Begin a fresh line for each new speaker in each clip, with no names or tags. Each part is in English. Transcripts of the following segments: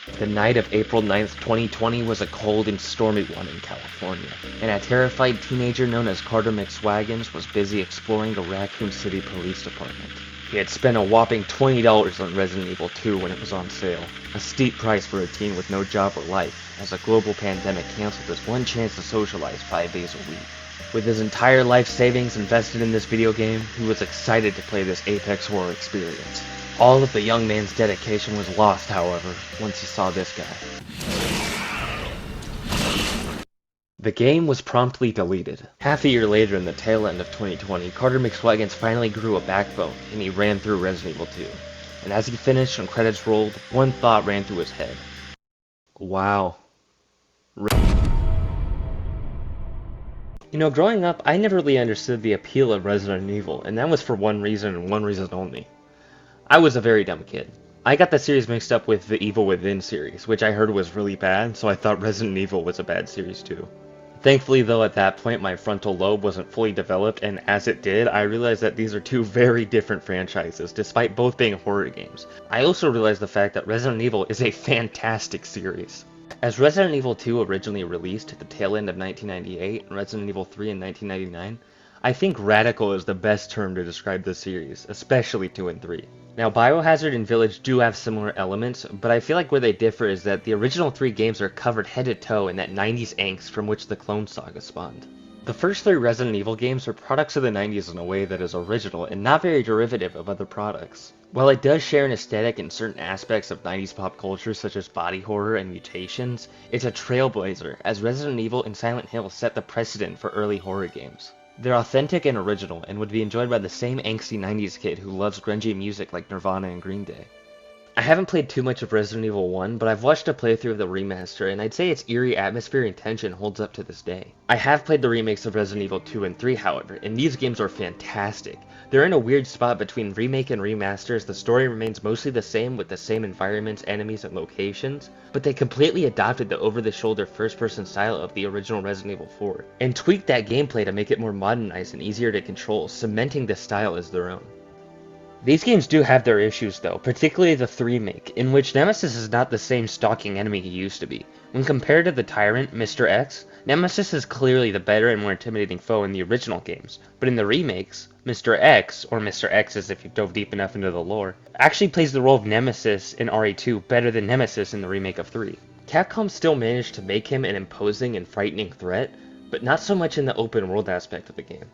The night of April 9th, 2020 was a cold and stormy one in California, and a terrified teenager known as Carter McSwaggins was busy exploring the Raccoon City Police Department. He had spent a whopping $20 on Resident Evil 2 when it was on sale, a steep price for a teen with no job or life, as a global pandemic canceled his one chance to socialize 5 days a week. With his entire life savings invested in this video game, he was excited to play this apex horror experience. All of the young man's dedication was lost, however, once he saw this guy. The game was promptly deleted. Half a year later, in the tail end of 2020, Carter McSwaggins finally grew a backbone, and he ran through Resident Evil 2. And as he finished and credits rolled, one thought ran through his head. Wow. You know, growing up, I never really understood the appeal of Resident Evil, and that was for one reason and one reason only. I was a very dumb kid. I got the series mixed up with the Evil Within series, which I heard was really bad, so I thought Resident Evil was a bad series too. Thankfully though, at that point my frontal lobe wasn't fully developed, and as it did, I realized that these are two very different franchises, despite both being horror games. I also realized the fact that Resident Evil is a fantastic series. As Resident Evil 2 originally released at the tail end of 1998 and Resident Evil 3 in 1999, I think radical is the best term to describe this series, especially 2 and 3. Now, Biohazard and Village do have similar elements, but I feel like where they differ is that the original 3 games are covered head to toe in that 90s angst from which the Clone Saga spawned. The first 3 Resident Evil games are products of the 90s in a way that is original and not very derivative of other products. While it does share an aesthetic in certain aspects of 90s pop culture such as body horror and mutations, it's a trailblazer, as Resident Evil and Silent Hill set the precedent for early horror games. They're authentic and original, and would be enjoyed by the same angsty 90s kid who loves grungy music like Nirvana and Green Day. I haven't played too much of Resident Evil 1, but I've watched a playthrough of the remaster, and I'd say its eerie atmosphere and tension holds up to this day. I have played the remakes of Resident Evil 2 and 3, however, and these games are fantastic. They're in a weird spot between remake and remaster, as the story remains mostly the same with the same environments, enemies, and locations, but they completely adopted the over-the-shoulder first-person style of the original Resident Evil 4, and tweaked that gameplay to make it more modernized and easier to control, cementing the style as their own. These games do have their issues though, particularly the 3 remake, in which Nemesis is not the same stalking enemy he used to be. When compared to the Tyrant, Mr. X, Nemesis is clearly the better and more intimidating foe in the original games, but in the remakes, Mr. X, or Mr. X's if you dove deep enough into the lore, actually plays the role of Nemesis in RE2 better than Nemesis in the remake of 3. Capcom still managed to make him an imposing and frightening threat, but not so much in the open world aspect of the game.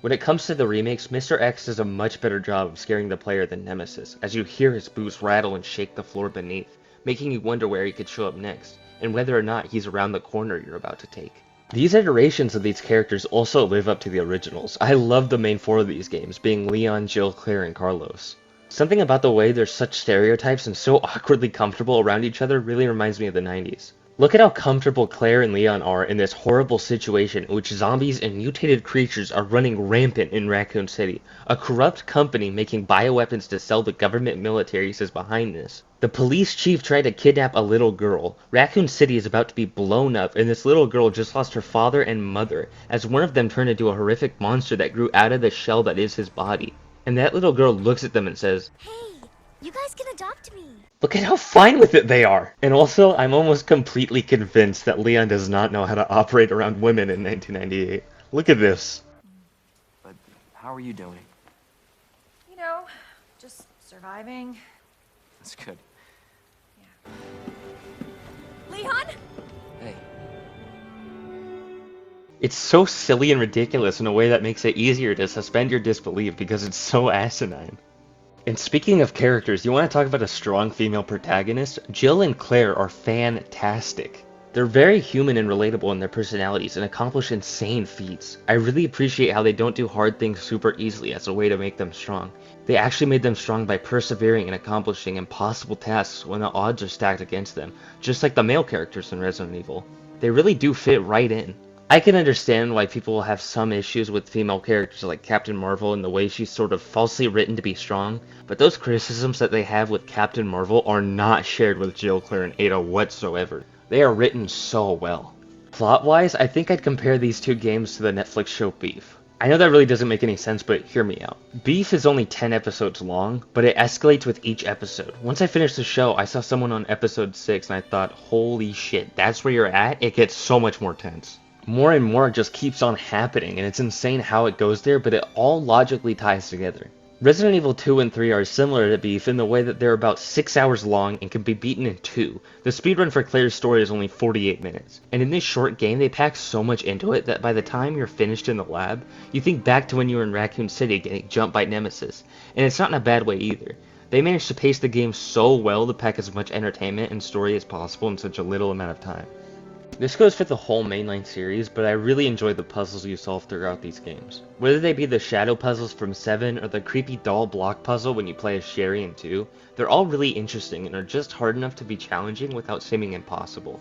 When it comes to the remakes, Mr. X does a much better job of scaring the player than Nemesis, as you hear his boots rattle and shake the floor beneath, making you wonder where he could show up next, and whether or not he's around the corner you're about to take. These iterations of these characters also live up to the originals. I love the main 4 of these games, being Leon, Jill, Claire, and Carlos. Something about the way there's such stereotypes and so awkwardly comfortable around each other really reminds me of the 90s. Look at how comfortable Claire and Leon are in this horrible situation in which zombies and mutated creatures are running rampant in Raccoon City. A corrupt company making bioweapons to sell to government militaries is behind this. The police chief tried to kidnap a little girl. Raccoon City is about to be blown up, and this little girl just lost her father and mother, as one of them turned into a horrific monster that grew out of the shell that is his body. And that little girl looks at them and says,
"Hey, you guys can adopt me."
look at how fine with it they are! And also, I'm almost completely convinced that Leon does not know how to operate around women in 1998. Look at this.
But how are you doing?
You know, just surviving.
That's good.
Yeah. Leon?
Hey.
It's so silly and ridiculous in a way that makes it easier to suspend your disbelief because it's so asinine. And speaking of characters, you want to talk about a strong female protagonist? Jill and Claire are fantastic. They're very human and relatable in their personalities and accomplish insane feats. I really appreciate how they don't do hard things super easily as a way to make them strong. They actually made them strong by persevering and accomplishing impossible tasks when the odds are stacked against them, just like the male characters in Resident Evil. They really do fit right in. I can understand why people will have some issues with female characters like Captain Marvel and the way she's sort of falsely written to be strong, but those criticisms that they have with Captain Marvel are not shared with Jill, Claire, and Ada whatsoever. They are written so well. Plot-wise, I think I'd compare these two games to the Netflix show Beef. I know that really doesn't make any sense, but hear me out. Beef is only 10 episodes long, but it escalates with each episode. Once I finished the show, I saw someone on episode 6 and I thought, holy shit, that's where you're at? It gets so much more tense. More and more just keeps on happening, and it's insane how it goes there, but it all logically ties together. Resident Evil 2 and 3 are similar to Beef in the way that they're about 6 hours long and can be beaten in 2. The speedrun for Claire's story is only 48 minutes. And in this short game, they pack so much into it that by the time you're finished in the lab, you think back to when you were in Raccoon City getting jumped by Nemesis. And it's not in a bad way either. They managed to pace the game so well to pack as much entertainment and story as possible in such a little amount of time. This goes for the whole mainline series, but I really enjoy the puzzles you solve throughout these games. Whether they be the shadow puzzles from 7 or the creepy doll block puzzle when you play as Sherry in 2, they're all really interesting and are just hard enough to be challenging without seeming impossible.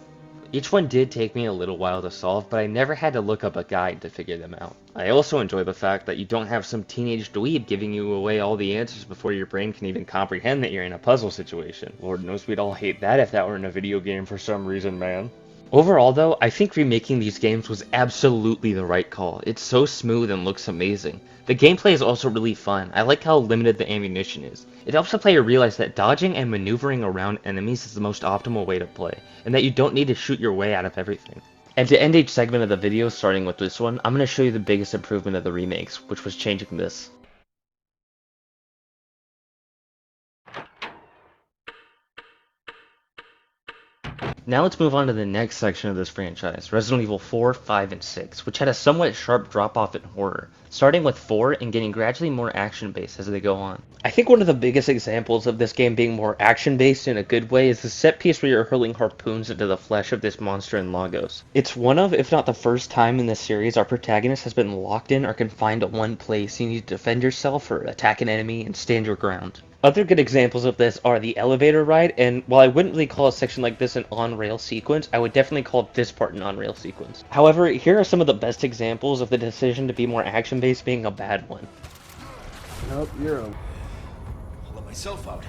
Each one did take me a little while to solve, but I never had to look up a guide to figure them out. I also enjoy the fact that you don't have some teenage dweeb giving you away all the answers before your brain can even comprehend that you're in a puzzle situation. Lord knows we'd all hate that if that were in a video game for some reason, man. Overall though, I think remaking these games was absolutely the right call. It's so smooth and looks amazing. The gameplay is also really fun. I like how limited the ammunition is. It helps the player realize that dodging and maneuvering around enemies is the most optimal way to play, and that you don't need to shoot your way out of everything. And to end each segment of the video, starting with this one, I'm going to show you the biggest improvement of the remakes, which was changing this. Now let's move on to the next section of this franchise, Resident Evil 4, 5, and 6, which had a somewhat sharp drop-off in horror, starting with 4 and getting gradually more action-based as they go on. I think one of the biggest examples of this game being more action-based in a good way is the set piece where you're hurling harpoons into the flesh of this monster in Lagos. It's one of, if not the first time in this series, our protagonist has been locked in or confined to one place. You need to defend yourself or attack an enemy and stand your ground. Other good examples of this are the elevator ride, and while I wouldn't really call a section like this an on-rail sequence, I would definitely call this part an on-rail sequence. However, here are some of the best examples of the decision to be more action-based being a bad one.
Nope, you're a...
I'll let myself out.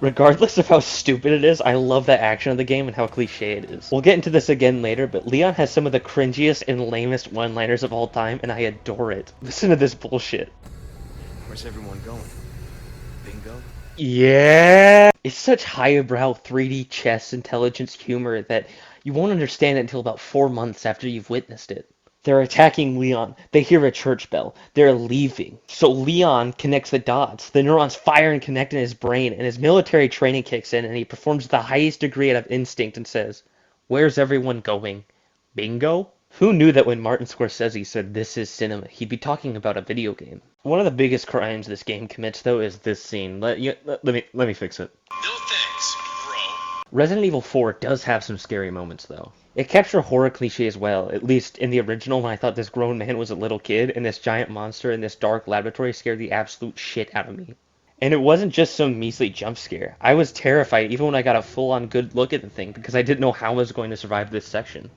Regardless of how stupid it is, I love the action of the game and how cliche it is. We'll get into this again later, but Leon has some of the cringiest and lamest one-liners of all time, and I adore it. Listen to this bullshit.
Where's everyone going? Bingo?
Yeah! It's such highbrow 3D chess intelligence humor that you won't understand it until about 4 months after you've witnessed it. They're attacking Leon. They hear a church bell. They're leaving. So Leon connects the dots. The neurons fire and connect in his brain, and his military training kicks in, and he performs the highest degree of instinct and says, "Where's everyone going? Bingo?" Who knew that when Martin Scorsese said this is cinema, he'd be talking about a video game? One of the biggest crimes this game commits, though, is this scene. Let me fix it.
No thanks, bro.
Resident Evil 4 does have some scary moments, though. It captured horror cliches well, at least in the original when I thought this grown man was a little kid, and this giant monster in this dark laboratory scared the absolute shit out of me. And it wasn't just some measly jump scare. I was terrified even when I got a full-on good look at the thing, because I didn't know how I was going to survive this section.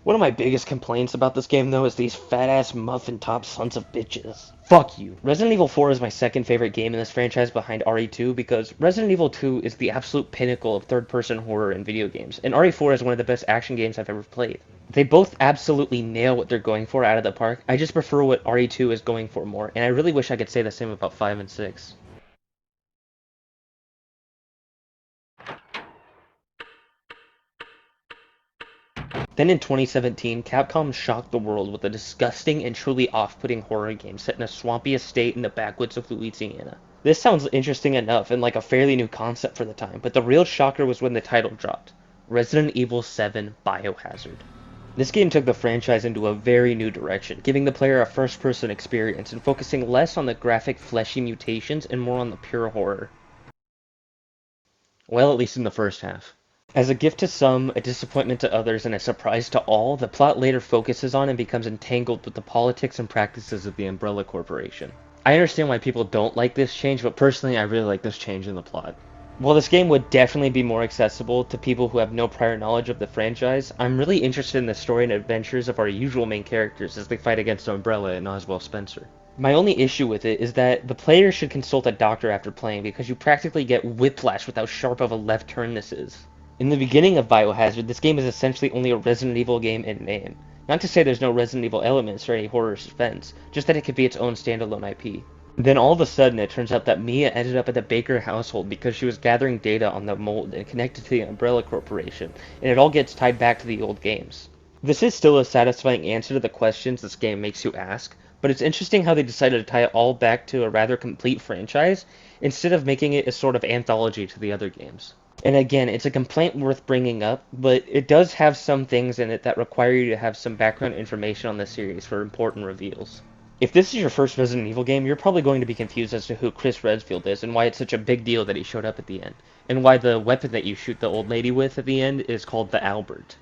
One of my biggest complaints about this game, though, is these fat-ass muffin-top sons of bitches. Fuck you. Resident Evil 4 is my second favorite game in this franchise behind RE2 because Resident Evil 2 is the absolute pinnacle of third-person horror in video games, and RE4 is one of the best action games I've ever played. They both absolutely nail what they're going for out of the park. I just prefer what RE2 is going for more, and I really wish I could say the same about 5 and 6. Then in 2017, Capcom shocked the world with a disgusting and truly off-putting horror game set in a swampy estate in the backwoods of Louisiana. This sounds interesting enough and like a fairly new concept for the time, but the real shocker was when the title dropped. Resident Evil 7 Biohazard. This game took the franchise into a very new direction, giving the player a first-person experience and focusing less on the graphic fleshy mutations and more on the pure horror. Well, at least in the first half. As a gift to some, a disappointment to others, and a surprise to all, the plot later focuses on and becomes entangled with the politics and practices of the Umbrella Corporation. I understand why people don't like this change, but personally I really like this change in the plot. While this game would definitely be more accessible to people who have no prior knowledge of the franchise, I'm really interested in the story and adventures of our usual main characters as they fight against Umbrella and Oswald Spencer. My only issue with it is that the player should consult a doctor after playing because you practically get whiplash with how sharp of a left turn this is. In the beginning of Biohazard, this game is essentially only a Resident Evil game in name. Not to say there's no Resident Evil elements or any horror or suspense, just that it could be its own standalone IP. Then all of a sudden it turns out that Mia ended up at the Baker household because she was gathering data on the mold and connected to the Umbrella Corporation, and it all gets tied back to the old games. This is still a satisfying answer to the questions this game makes you ask, but it's interesting how they decided to tie it all back to a rather complete franchise, instead of making it a sort of anthology to the other games. And again, it's a complaint worth bringing up, but it does have some things in it that require you to have some background information on the series for important reveals. If this is your first Resident Evil game, you're probably going to be confused as to who Chris Redfield is and why it's such a big deal that he showed up at the end, and why the weapon that you shoot the old lady with at the end is called the Albert.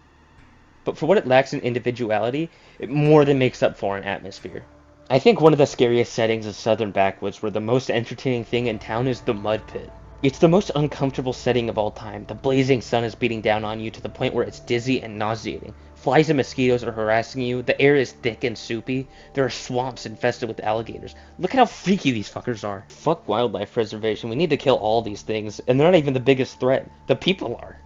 But for what it lacks in individuality, it more than makes up for in atmosphere. I think one of the scariest settings is Southern Backwoods, where the most entertaining thing in town is the mud pit. It's the most uncomfortable setting of all time. The blazing sun is beating down on you to the point where it's dizzy and nauseating. Flies and mosquitoes are harassing you. The air is thick and soupy. There are swamps infested with alligators. Look at how freaky these fuckers are. Fuck wildlife preservation. We need to kill all these things, and they're not even the biggest threat. The people are.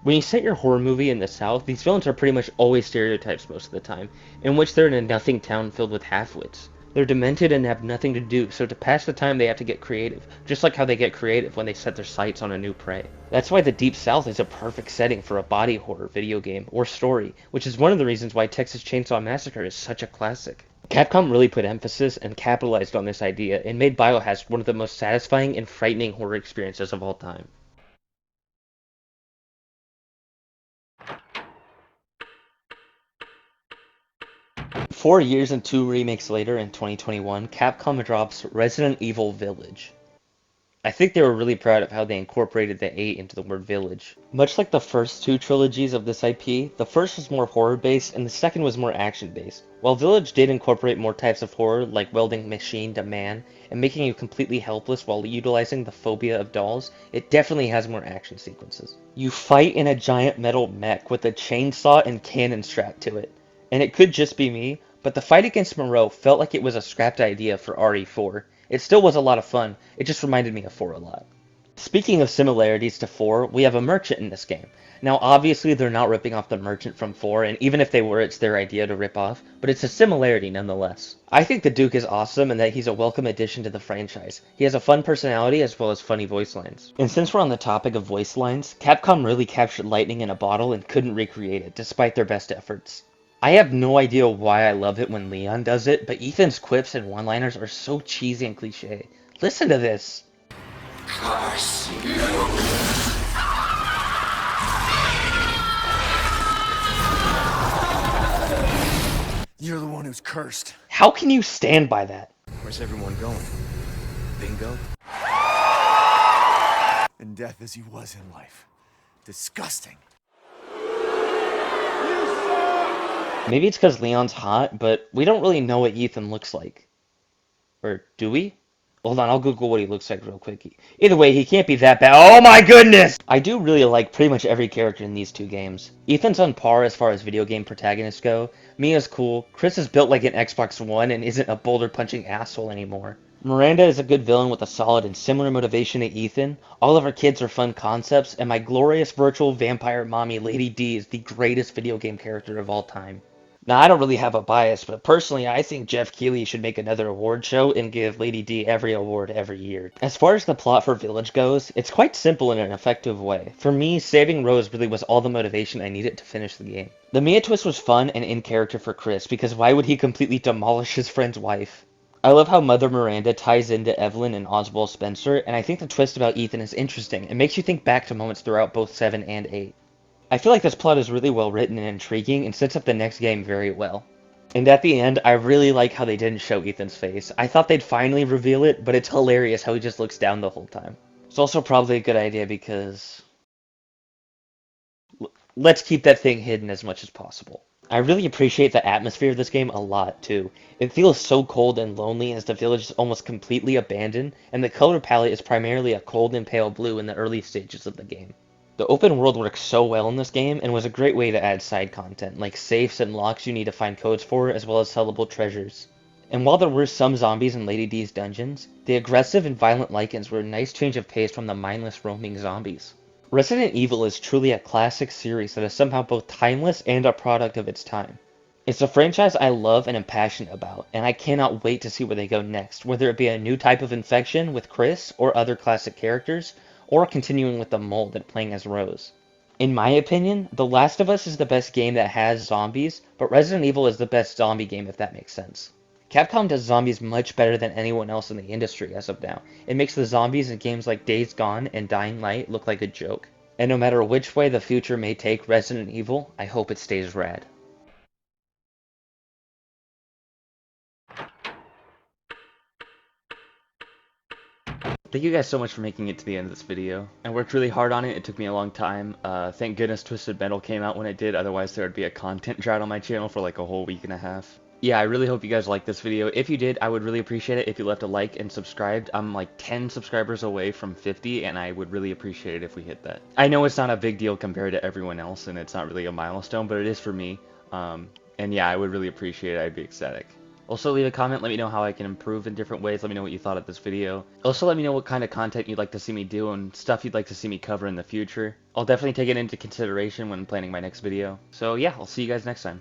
When you set your horror movie in the South, these villains are pretty much always stereotypes most of the time, in which they're in a nothing town filled with half-wits. They're demented and have nothing to do, so to pass the time they have to get creative, just like how they get creative when they set their sights on a new prey. That's why the Deep South is a perfect setting for a body horror video game, or story, which is one of the reasons why Texas Chainsaw Massacre is such a classic. Capcom really put emphasis and capitalized on this idea, and made Biohazard one of the most satisfying and frightening horror experiences of all time. Four years and two remakes later, in 2021, Capcom drops Resident Evil Village. I think they were really proud of how they incorporated the 8 into the word village. Much like the first two trilogies of this IP, the first was more horror-based and the second was more action-based. While Village did incorporate more types of horror, like welding machine to man, and making you completely helpless while utilizing the phobia of dolls, it definitely has more action sequences. You fight in a giant metal mech with a chainsaw and cannon strapped to it. And it could just be me, but the fight against Moreau felt like it was a scrapped idea for RE4. It still was a lot of fun, it just reminded me of 4 a lot. Speaking of similarities to 4, we have a merchant in this game. Now obviously they're not ripping off the merchant from 4, and even if they were, it's their idea to rip off, but it's a similarity nonetheless. I think the Duke is awesome and that he's a welcome addition to the franchise. He has a fun personality as well as funny voice lines. And since we're on the topic of voice lines, Capcom really captured lightning in a bottle and couldn't recreate it, despite their best efforts. I have no idea why I love it when Leon does it, but Ethan's quips and one-liners are so cheesy and cliche. Listen to this.
Curse you.
You're the one who's cursed.
How can you stand by that?
Where's everyone going? Bingo? In death as he was in life. Disgusting.
Maybe it's because Leon's hot, but we don't really know what Ethan looks like. Or do we? Hold on, I'll Google what he looks like real quick. Either way, he can't be that bad. Oh my goodness! I do really like pretty much every character in these two games. Ethan's on par as far as video game protagonists go. Mia's cool. Chris is built like an Xbox One and isn't a boulder-punching asshole anymore. Miranda is a good villain with a solid and similar motivation to Ethan. All of our kids are fun concepts, and my glorious virtual vampire mommy, Lady D, is the greatest video game character of all time. Now, I don't really have a bias, but personally, I think Jeff Keighley should make another award show and give Lady D every award every year. As far as the plot for Village goes, it's quite simple in an effective way. For me, saving Rose really was all the motivation I needed to finish the game. The Mia twist was fun and in character for Chris, because why would he completely demolish his friend's wife? I love how Mother Miranda ties into Evelyn and Oswald Spencer, and I think the twist about Ethan is interesting. It makes you think back to moments throughout both 7 and 8. I feel like this plot is really well written and intriguing and sets up the next game very well. And at the end, I really like how they didn't show Ethan's face. I thought they'd finally reveal it, but it's hilarious how he just looks down the whole time. It's also probably a good idea because... let's keep that thing hidden as much as possible. I really appreciate the atmosphere of this game a lot, too. It feels so cold and lonely as the village is almost completely abandoned, and the color palette is primarily a cold and pale blue in the early stages of the game. The open world works so well in this game and was a great way to add side content, like safes and locks you need to find codes for, as well as sellable treasures. And while there were some zombies in Lady D's dungeons, the aggressive and violent lichens were a nice change of pace from the mindless roaming zombies. Resident Evil is truly a classic series that is somehow both timeless and a product of its time. It's a franchise I love and am passionate about, and I cannot wait to see where they go next, whether it be a new type of infection with Chris or other classic characters, or continuing with the mold and playing as Rose. In my opinion, The Last of Us is the best game that has zombies, but Resident Evil is the best zombie game if that makes sense. Capcom does zombies much better than anyone else in the industry as of now. It makes the zombies in games like Days Gone and Dying Light look like a joke. And no matter which way the future may take Resident Evil, I hope it stays rad. Thank you guys so much for making it to the end of this video. I worked really hard on it. It took me a long time. Thank goodness Twisted Metal came out when it did, otherwise there would be a content drought on my channel for like a whole week and a half. Yeah, I really hope you guys liked this video. If you did, I would really appreciate it if you left a like and subscribed. I'm like 10 subscribers away from 50, and I would really appreciate it if we hit that. I know it's not a big deal compared to everyone else, and it's not really a milestone, but it is for me. And yeah, I would really appreciate it. I'd be ecstatic. Also, leave a comment, let me know how I can improve in different ways, let me know what you thought of this video. Also, let me know what kind of content you'd like to see me do and stuff you'd like to see me cover in the future. I'll definitely take it into consideration when planning my next video. So yeah, I'll see you guys next time.